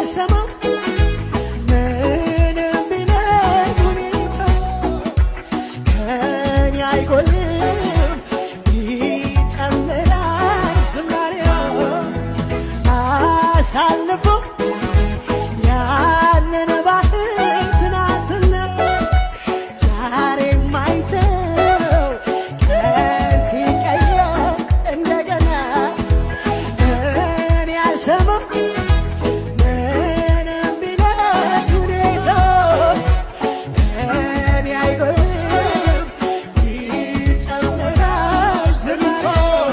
አልሰማም ምንም ቢለኝ ሁኔታ ከኔ አይጎልም ይጨምራል ዝማሬው አሳልፎ ያንን ባህር ትናንትና ዛሬ ማይተው ቀን ሲቀየር እንደገና እኔ አልሰማም ምንም ቢለኝ ሁኔታ ከኔ አይጎልም ይጨምራል ዝማሬው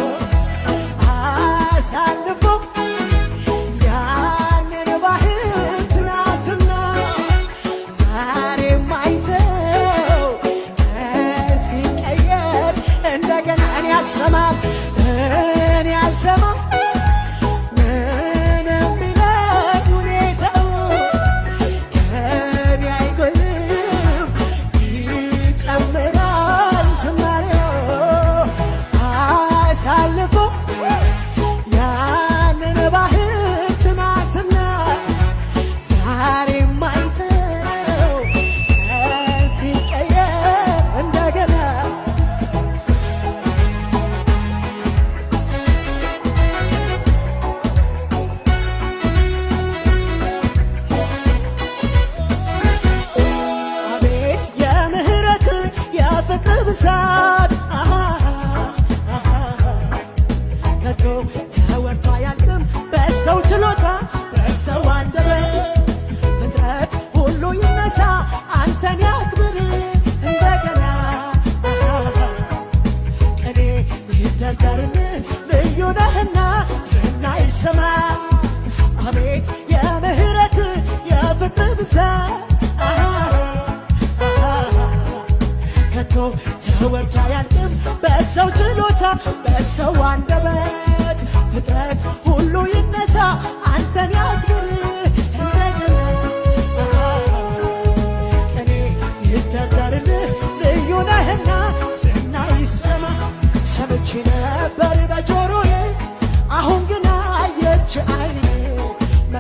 አሳልፎ ያንን ባህር ትናንትና ዛሬ ማይተው ቀን ሲቀየር እንደገና እኔ አልሰማም ምንም ቢለኝ ሁኔታው ከኔ አይጎልም ይጨምራል ዝማሬው አሳልፎ ያንን ባህር ትናንትና ዛሬ ማይተው ቀን ሲቀየር እንደገና አቤት የምህረት የፍቅር ብዛት ከቶ ተወርቶ አያልቅም በሰው ችሎታ በሰው አንደበት ፍጥረት ሁሉ ይነሳ አንተን ያክብር እንደገና ቅኔ ይደርደርን ልዩ ነህና ዝና ይሰማ አቤት የምህረት የፍቅር ብዛት ከቶ ተወርቶ አያልቅም በሰው ችሎታ በሰው አንደበት ፍጥረት ሁሉ ይነሳ